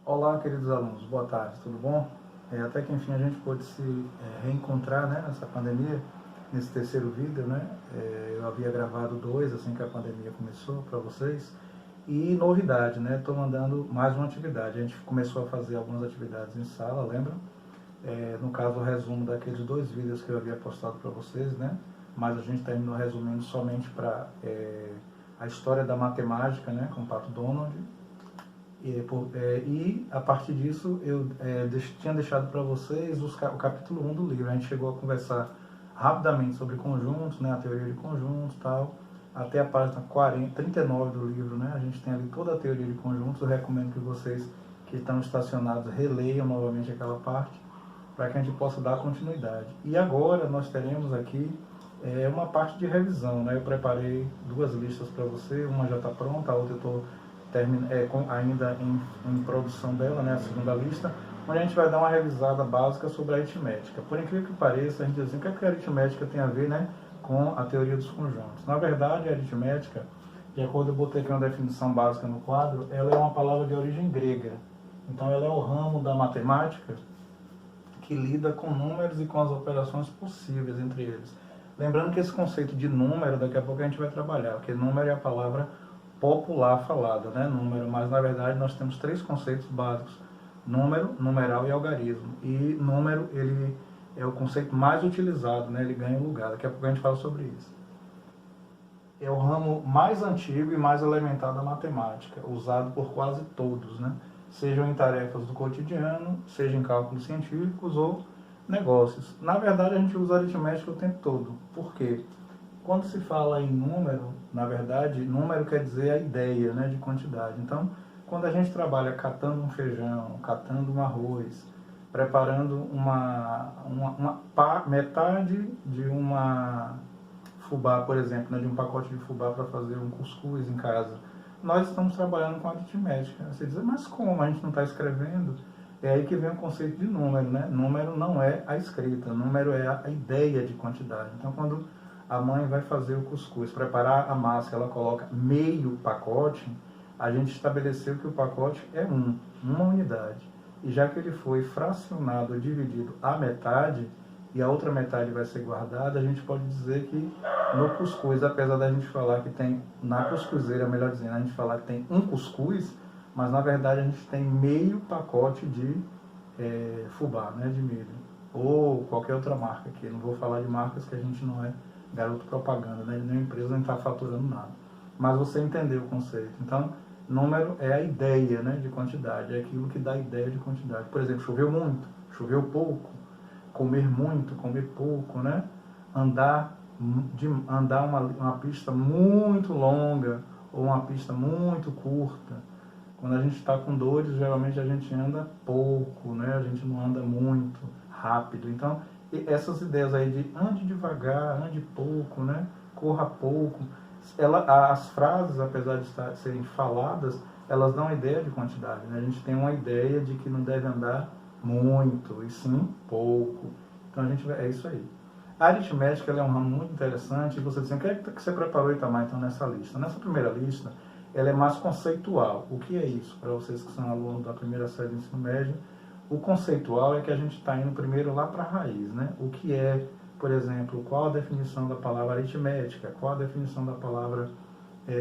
Olá, queridos alunos, boa tarde, tudo bom? Até que enfim a gente pôde se reencontrar, né, nessa pandemia, nesse terceiro vídeo, né? Eu havia gravado dois assim que a pandemia começou para vocês. E novidade, né? Estou mandando mais uma atividade. A gente começou a fazer algumas atividades em sala, lembram? No caso, o resumo daqueles dois vídeos que eu havia postado para vocês, né? Mas a gente terminou resumindo somente para a história da matemática, né? Com o Pato Donald. E a partir disso eu tinha deixado para vocês o capítulo 1 do livro. A gente chegou a conversar rapidamente sobre conjuntos, né, a teoria de conjuntos e tal, até a página 39 do livro, né, a gente tem ali toda a teoria de conjuntos. Eu recomendo que vocês que estão estacionados releiam novamente aquela parte, para que a gente possa dar continuidade. E agora nós teremos aqui uma parte de revisão, né? Eu preparei duas listas para você, uma já está pronta, a outra eu estou ainda em produção dela, né, a segunda lista, onde a gente vai dar uma revisada básica sobre a aritmética. Por incrível que pareça, a gente diz assim, o que é que a aritmética tem a ver, né, com a teoria dos conjuntos? Na verdade, a aritmética, de acordo, eu botei aqui uma definição básica no quadro, ela é uma palavra de origem grega. Então ela é o ramo da matemática que lida com números e com as operações possíveis entre eles. Lembrando que esse conceito de número, daqui a pouco a gente vai trabalhar, porque número é a palavra popular falada, né? Número, mas na verdade nós temos três conceitos básicos: número, numeral e algarismo. E número, ele é o conceito mais utilizado, né? Ele ganha lugar. Daqui a pouco a gente fala sobre isso. É o ramo mais antigo e mais elementar da matemática, usado por quase todos, né? Sejam em tarefas do cotidiano, seja em cálculos científicos ou negócios. Na verdade, a gente usa aritmética o tempo todo. Por quê? Quando se fala em número, na verdade, número quer dizer a ideia, né, de quantidade. Então, quando a gente trabalha catando um feijão, catando um arroz, preparando metade de uma fubá, por exemplo, né, de um pacote de fubá para fazer um cuscuz em casa, nós estamos trabalhando com aritmética. Você diz, mas como? A gente não está escrevendo? É aí que vem o conceito de número, né? Número não é a escrita, número é a ideia de quantidade. Então, quando a mãe vai fazer o cuscuz, preparar a massa, ela coloca meio pacote, a gente estabeleceu que o pacote é uma unidade. E já que ele foi fracionado, dividido à metade, e a outra metade vai ser guardada, a gente pode dizer que no cuscuz, apesar da gente falar que tem, na cuscuzeira, melhor dizendo, a gente falar que tem um cuscuz, mas na verdade a gente tem meio pacote de fubá, né, de milho, ou qualquer outra marca aqui. Não vou falar de marcas que a gente não é garoto propaganda, né, nenhuma empresa não está faturando nada. Mas você entendeu o conceito. Então, número é a ideia, né, de quantidade, é aquilo que dá a ideia de quantidade. Por exemplo, choveu muito, choveu pouco, comer muito, comer pouco, né? Andar uma pista muito longa ou uma pista muito curta. Quando a gente está com dores, geralmente a gente anda pouco, né? A gente não anda muito rápido. Então, essas ideias aí de ande devagar, ande pouco, né? Corra pouco. As frases, apesar de serem faladas, elas dão uma ideia de quantidade, né? A gente tem uma ideia de que não deve andar muito, e sim pouco. Então é isso aí. A aritmética ela é um ramo muito interessante. E você diz, o que é que você preparou, Itamar, então, nessa lista? Nessa primeira lista, ela é mais conceitual. O que é isso? Para vocês que são alunos da primeira série do ensino médio, o conceitual é que a gente está indo primeiro lá para a raiz, né? O que é, por exemplo, qual a definição da palavra aritmética, qual a definição da palavra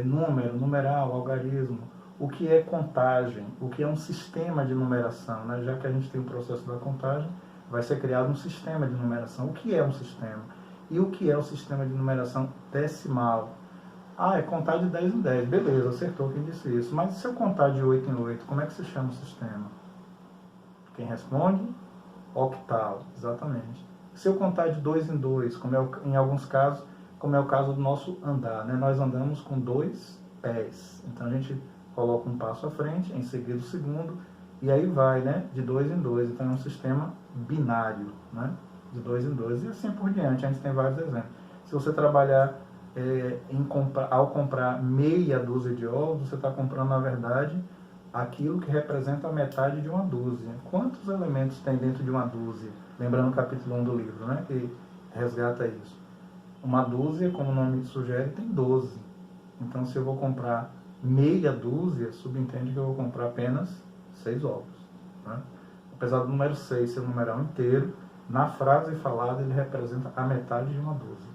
número, numeral, algarismo, o que é contagem, o que é um sistema de numeração, né? Já que a gente tem o processo da contagem, vai ser criado um sistema de numeração. O que é um sistema? E o que é o sistema de numeração decimal? Ah, é contar de 10 em 10. Beleza, acertou quem disse isso. Mas se eu contar de 8 em 8, como é que se chama o sistema? Quem responde? Octal, exatamente. Se eu contar de 2 em 2, em alguns casos, como é o caso do nosso andar, né? Nós andamos com 2 pés. Então a gente coloca um passo à frente, em seguida o segundo, e aí vai, né? De 2 em 2. Então é um sistema binário, né? De 2 em 2. E assim por diante. A gente tem vários exemplos. Se você trabalhar ao comprar meia dúzia de ovos, você está comprando, na verdade, aquilo que representa a metade de uma dúzia. Quantos elementos tem dentro de uma dúzia? Lembrando o capítulo 1 do livro, né, que resgata isso. Uma dúzia, como o nome sugere, tem 12. Então, se eu vou comprar meia dúzia, subentende que eu vou comprar apenas 6 ovos. Né? Apesar do número 6 ser um numeral inteiro, na frase falada ele representa a metade de uma dúzia.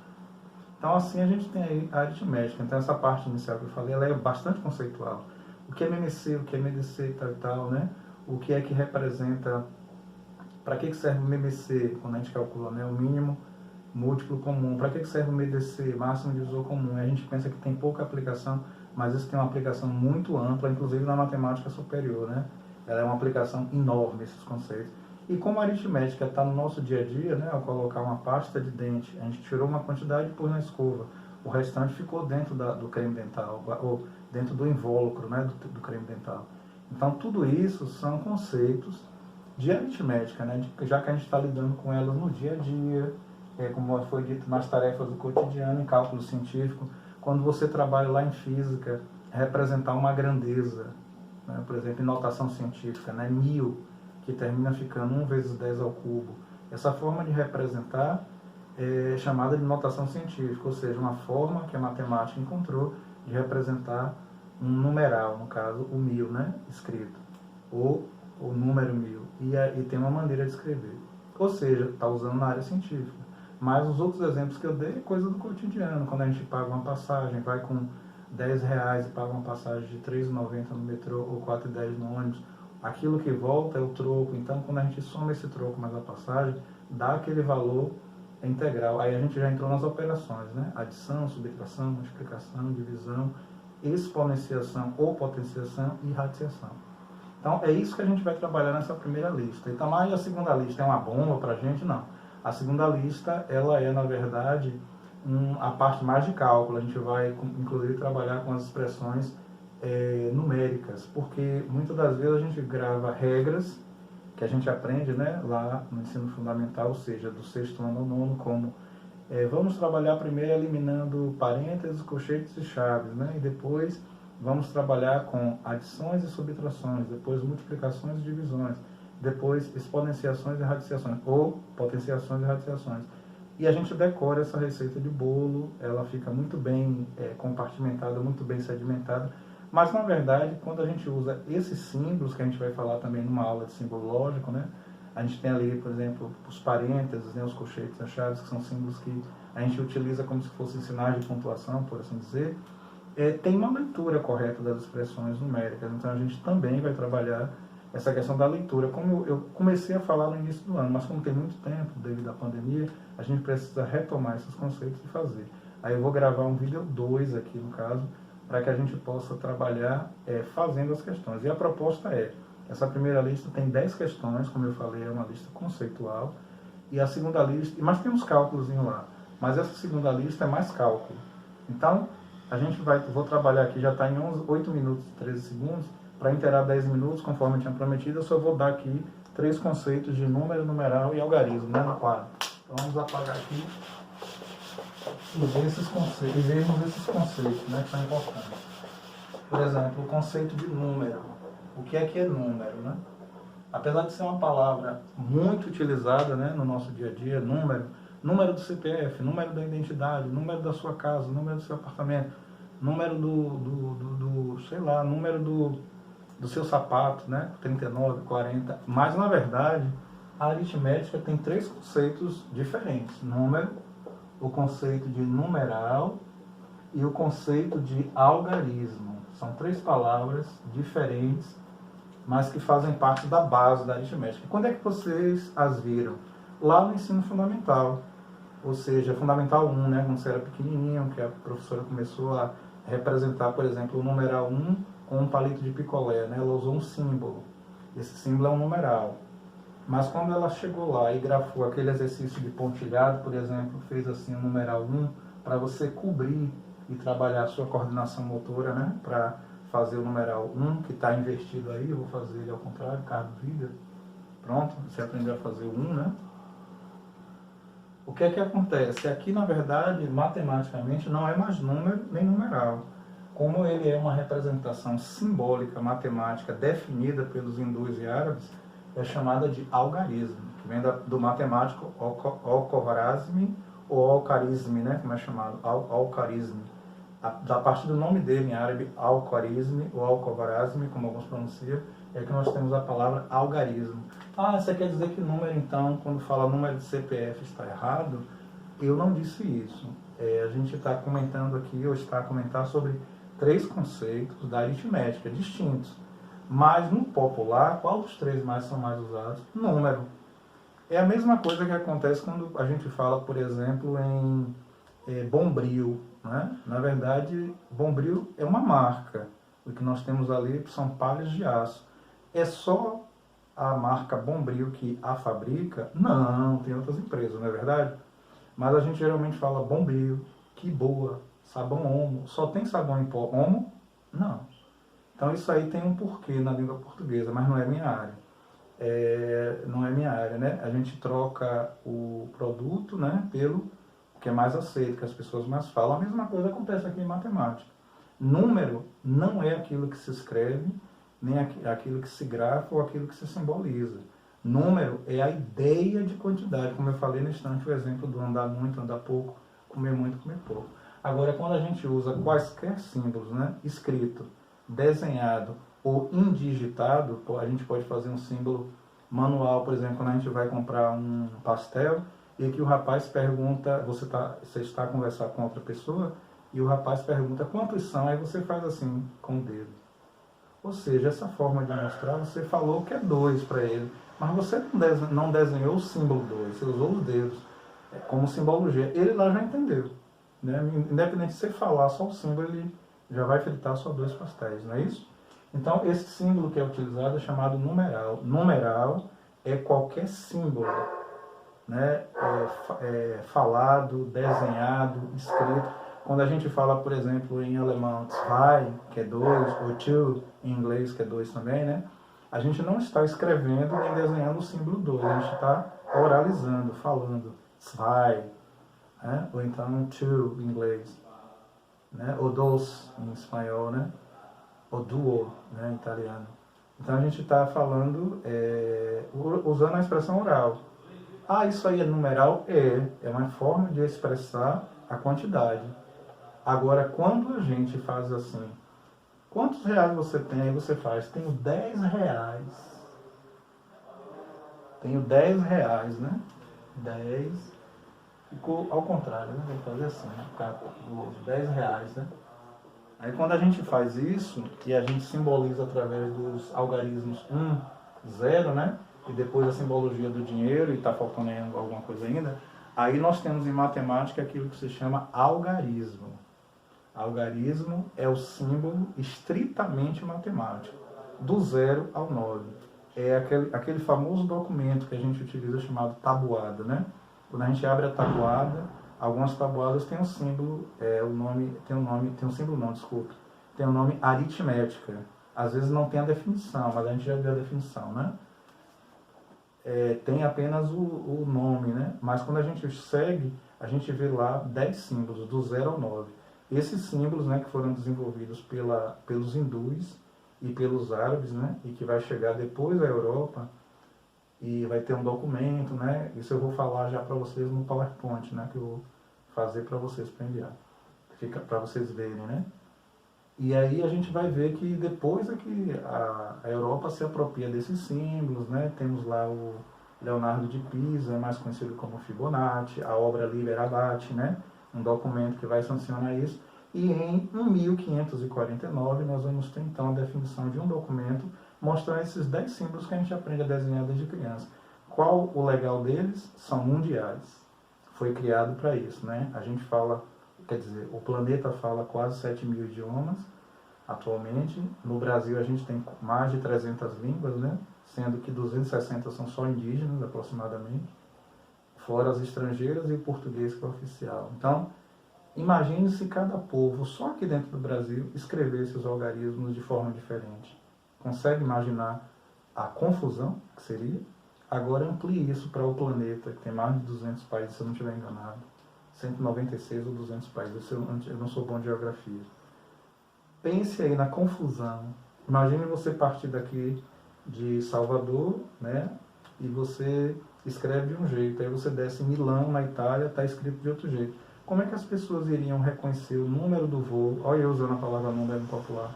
Então assim a gente tem aí a aritmética. Então essa parte inicial que eu falei, ela é bastante conceitual. O que é MMC, o que é MDC e tal, né? O que é que representa, para que serve o MMC quando a gente calcula, né? O mínimo múltiplo comum. Para que serve o MDC, máximo divisor comum? A gente pensa que tem pouca aplicação, mas isso tem uma aplicação muito ampla, inclusive na matemática superior, né? Ela é uma aplicação enorme, esses conceitos. E como a aritmética está no nosso dia a dia, né? Ao colocar uma pasta de dente, a gente tirou uma quantidade e pôs na escova. O restante ficou dentro do creme dental, ou dentro do invólucro, né? do creme dental. Então, tudo isso são conceitos de aritmética, né? Já que a gente está lidando com elas no dia a dia, como foi dito, nas tarefas do cotidiano, em cálculo científico. Quando você trabalha lá em física, representar uma grandeza, né? Por exemplo, em notação científica, né? 1000, que termina ficando 1 vezes 10 ao cubo. Essa forma de representar é chamada de notação científica, ou seja, uma forma que a matemática encontrou de representar um numeral, no caso o 1000, né? Escrito, ou o número 1000, e tem uma maneira de escrever. Ou seja, está usando na área científica. Mas os outros exemplos que eu dei é coisa do cotidiano. Quando a gente paga uma passagem, vai com R$10 e paga uma passagem de R$3,90 no metrô ou R$4,10 no ônibus, aquilo que volta é o troco. Então, quando a gente soma esse troco mais a passagem, dá aquele valor integral. Aí a gente já entrou nas operações, né? Adição, subtração, multiplicação, divisão, exponenciação ou potenciação e radiação. Então, é isso que a gente vai trabalhar nessa primeira lista. Então, a segunda lista é uma bomba para a gente? Não. A segunda lista, ela é, na verdade, a parte mais de cálculo. A gente vai, inclusive, trabalhar com as expressões numéricas, porque muitas das vezes a gente grava regras que a gente aprende, né, lá no ensino fundamental, ou seja, do 6º ano ao 9º, como vamos trabalhar primeiro eliminando parênteses, colchetes e chaves, né, e depois vamos trabalhar com adições e subtrações, depois multiplicações e divisões, depois exponenciações e radiciações, ou potenciações e radiciações. E a gente decora essa receita de bolo, ela fica muito bem compartimentada, muito bem sedimentada, mas na verdade, quando a gente usa esses símbolos, que a gente vai falar também numa aula de símbolo lógico, né? A gente tem ali, por exemplo, os parênteses, né, os colchetes, as chaves, que são símbolos que a gente utiliza como se fossem sinais de pontuação, por assim dizer. Tem uma leitura correta das expressões numéricas, então a gente também vai trabalhar essa questão da leitura. Como eu comecei a falar no início do ano, mas como tem muito tempo, devido à pandemia, a gente precisa retomar esses conceitos e fazer. Aí eu vou gravar um vídeo 2 aqui, no caso, para que a gente possa trabalhar fazendo as questões. E a proposta essa primeira lista tem 10 questões, como eu falei, é uma lista conceitual, e a segunda lista, mas tem uns cálculos lá, mas essa segunda lista é mais cálculo. Então, vou trabalhar aqui, já está em 8 minutos e 13 segundos, para inteirar 10 minutos, conforme eu tinha prometido, eu só vou dar aqui 3 conceitos de número, numeral e algarismo, né, no quadro. Então vamos apagar aqui e vermos esses conceitos, né, que são importantes. Por exemplo, o conceito de número. O que é número, né? Apesar de ser uma palavra muito utilizada, né, no nosso dia a dia, número do CPF, número da identidade, número da sua casa, número do seu apartamento, número número do seu sapato, né, 39, 40. Mas, na verdade, a aritmética tem 3 conceitos diferentes. Número, o conceito de numeral e o conceito de algarismo. São 3 palavras diferentes, mas que fazem parte da base da aritmética. Quando é que vocês as viram? Lá no ensino fundamental, ou seja, fundamental 1, né, quando você era pequenininho, que a professora começou a representar, por exemplo, o numeral 1 com um palito de picolé, né, ela usou um símbolo. Esse símbolo é um numeral. Mas quando ela chegou lá e grafou aquele exercício de pontilhado, por exemplo, fez assim o numeral 1, para você cobrir e trabalhar a sua coordenação motora, né, para fazer o numeral 1, que está invertido aí, eu vou fazer ele ao contrário, cada vídeo. Pronto, você aprendeu a fazer o 1, né? O que é que acontece? Aqui, na verdade, matematicamente, não é mais número nem numeral. Como ele é uma representação simbólica, matemática, definida pelos hindus e árabes, é chamada de algarismo, que vem do matemático Al-Khwarizmi, ou Al-Kharizmi, né, como é chamado, Al-Kharizmi. A partir do nome dele em árabe, Al-Khwarizmi ou Al-Khwarizmi, como alguns pronunciam, é que nós temos a palavra algarismo. Ah, você quer dizer que número, então, quando fala número de CPF está errado? Eu não disse isso. A gente está comentando aqui, ou está a comentar sobre 3 conceitos da aritmética distintos. Mas no popular, qual dos 3 são mais usados? Número. É a mesma coisa que acontece quando a gente fala, por exemplo, em Bombril. Né? Na verdade, Bombril é uma marca. O que nós temos ali são palhas de aço. É só a marca Bombril que a fabrica? Não, tem outras empresas, não é verdade? Mas a gente geralmente fala Bombril, que boa, sabão Omo. Só tem sabão em pó Omo? Não. Então isso aí tem um porquê na língua portuguesa, mas não é minha área. Não é minha área, né? A gente troca o produto, né, pelo que é mais aceito, que as pessoas mais falam. A mesma coisa acontece aqui em matemática. Número não é aquilo que se escreve, nem aquilo que se grafa ou aquilo que se simboliza. Número é a ideia de quantidade, como eu falei no instante, o exemplo do andar muito, andar pouco, comer muito, comer pouco. Agora, quando a gente usa quaisquer símbolos, né, escrito, desenhado ou indigitado, a gente pode fazer um símbolo manual, por exemplo, quando a gente vai comprar um pastel e que o rapaz pergunta, você está a conversar com outra pessoa e o rapaz pergunta quantos são, aí você faz assim com o dedo. Ou seja, essa forma de mostrar, você falou que é 2 para ele, mas você não desenhou o símbolo 2, você usou os dedos como simbologia. Ele lá já entendeu. Né? Independente de você falar só o símbolo, ele já vai fritar só 2 pastéis, não é isso? Então, esse símbolo que é utilizado é chamado numeral. Numeral é qualquer símbolo, né? Falado, desenhado, escrito. Quando a gente fala, por exemplo, em alemão, zwei, que é 2, ou two, em inglês, que é 2 também, né? A gente não está escrevendo nem desenhando o símbolo 2, a gente está oralizando, falando zwei, né? Ou então two, em inglês, né? Ou dos, em espanhol, né? Ou duo, né? Em italiano. Então a gente está falando, usando a expressão oral. Ah, isso aí é numeral? É uma forma de expressar a quantidade. Agora, quando a gente faz assim, quantos reais você tem? Aí você faz, tenho 10 reais. Tenho 10 reais, né? 10. Ficou ao contrário, né? Vou fazer assim, né? Ficar os 10 reais, né? Aí quando a gente faz isso, e a gente simboliza através dos algarismos 1, 0, né? E depois a simbologia do dinheiro, e está faltando alguma coisa ainda, aí nós temos em matemática aquilo que se chama algarismo. Algarismo é o símbolo estritamente matemático, do 0 ao 9. É aquele famoso documento que a gente utiliza chamado tabuada, né? Quando a gente abre a tabuada, algumas tabuadas têm um símbolo, tem um nome aritmética. Às vezes não tem a definição, mas a gente já viu a definição, né? Tem apenas o nome, né? Mas quando a gente segue, a gente vê lá 10 símbolos, do 0 ao 9. Esses símbolos, né, que foram desenvolvidos pelos hindus e pelos árabes, né, e que vai chegar depois à Europa, e vai ter um documento, né? Isso eu vou falar já para vocês no PowerPoint, né? Que eu vou fazer para vocês para enviar. Fica para vocês verem, né? E aí a gente vai ver que depois é que a Europa se apropria desses símbolos, né? Temos lá o Leonardo de Pisa, mais conhecido como Fibonacci, a obra Liber Abaci, né? Um documento que vai sancionar isso. E em 1549 nós vamos ter então a definição de um documento mostrando esses 10 símbolos que a gente aprende a desenhar desde criança. Qual o legal deles? São mundiais. Foi criado para isso, né? A gente fala, quer dizer, o planeta fala quase 7 mil idiomas atualmente. No Brasil a gente tem mais de 300 línguas, né? Sendo que 260 são só indígenas, aproximadamente, fora as estrangeiras e o português que é oficial. Então, imagine se cada povo, só aqui dentro do Brasil, escrevesse os algarismos de forma diferente. Consegue imaginar a confusão que seria? Agora amplie isso para o planeta, que tem mais de 200 países, se eu não estiver enganado. 196 ou 200 países, eu não sou bom de geografia. Pense aí na confusão. Imagine você partir daqui de Salvador, né? E você escreve de um jeito, aí você desce em Milão, na Itália, está escrito de outro jeito. como é que as pessoas iriam reconhecer o número do voo? Olha eu usando a palavra número popular.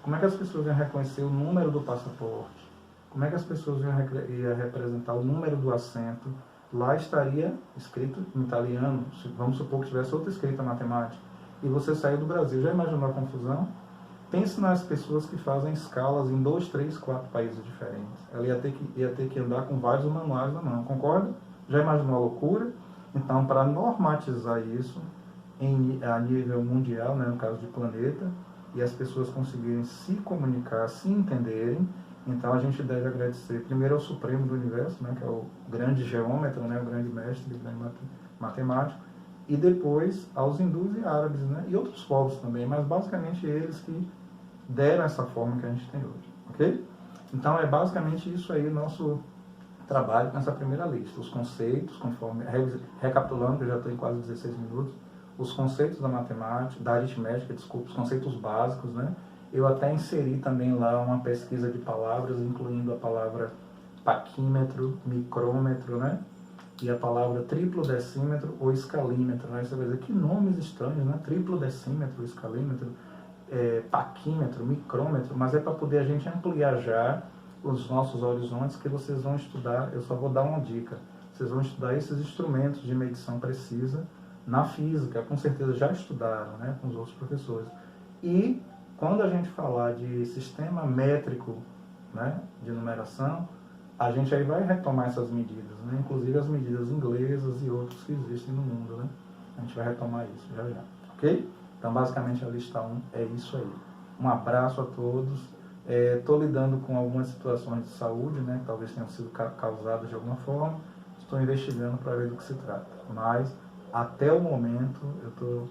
Como é que as pessoas iam reconhecer o número do passaporte? Como é que as pessoas iam representar o número do assento? Lá estaria escrito em italiano, vamos supor que tivesse outra escrita matemática, e você saiu do Brasil. Já imaginou a confusão? Pense nas pessoas que fazem escalas em 2, 3, 4 países diferentes. Ela ia ter que andar com vários manuais na mão, concorda? Já imaginou a loucura? Então, para normatizar isso a nível mundial, né, no caso de planeta, e as pessoas conseguirem se comunicar, se entenderem, então a gente deve agradecer primeiro ao Supremo do Universo, né, que é o grande geômetra, né, o grande mestre, o grande matemático, e depois aos hindus e árabes, né, e outros povos também, mas basicamente eles que deram essa forma que a gente tem hoje, ok? Então é basicamente isso aí o nosso trabalho com essa primeira lista, os conceitos, conforme, recapitulando, que eu já estou em quase 16 minutos, os conceitos da matemática, da aritmética, desculpa, os conceitos básicos, né? Eu até inseri também lá uma pesquisa de palavras, incluindo a palavra paquímetro, micrômetro, né? E a palavra triplo decímetro ou escalímetro, né? Você vai dizer, que nomes estranhos, né? Triplo decímetro, escalímetro, paquímetro, micrômetro, mas é para poder a gente ampliar já os nossos horizontes, que vocês vão estudar. Eu só vou dar uma dica: vocês vão estudar esses instrumentos de medição precisa na física, com certeza já estudaram, né, com os outros professores. E quando a gente falar de sistema métrico, né, de numeração, a gente aí vai retomar essas medidas, né, inclusive as medidas inglesas e outras que existem no mundo, né? A gente vai retomar isso já já, ok? Então, basicamente, a lista 1 é isso aí. Um abraço a todos. Estou lidando com algumas situações de saúde, né, que talvez tenham sido causadas de alguma forma. Estou investigando para ver do que se trata. Mas, até o momento, eu estou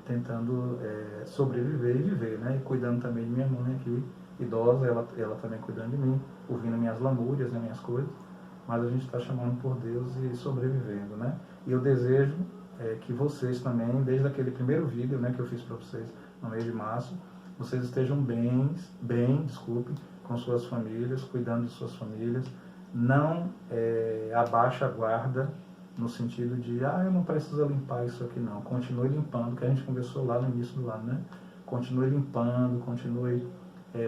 tentando sobreviver e viver, né? E cuidando também de minha mãe aqui, idosa, ela também cuidando de mim, ouvindo minhas lamúrias, né, minhas coisas. Mas a gente está chamando por Deus e sobrevivendo, né? E eu desejo que vocês também, desde aquele primeiro vídeo, né, que eu fiz para vocês no mês de março, vocês estejam bem, com suas famílias, cuidando de suas famílias. Não abaixe a guarda no sentido de, eu não preciso limpar isso aqui não. Continue limpando, que a gente conversou lá no início do ano, né? Continue limpando, continue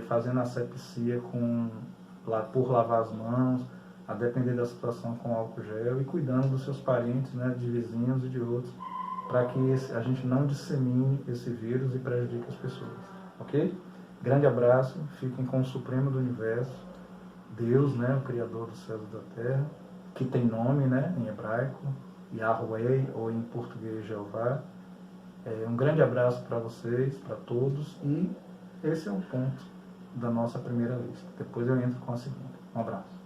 fazendo asepsia por lavar as mãos, a depender da situação com álcool gel, e cuidando dos seus parentes, né, de vizinhos e de outros, para que a gente não dissemine esse vírus e prejudique as pessoas, ok? Grande abraço, fiquem com o Supremo do Universo, Deus, né, o Criador dos céus e da terra, que tem nome, né, em hebraico, Yahweh, ou em português Jeová. Um grande abraço para vocês, para todos, e esse é o ponto da nossa primeira lista. Depois eu entro com a segunda. Um abraço.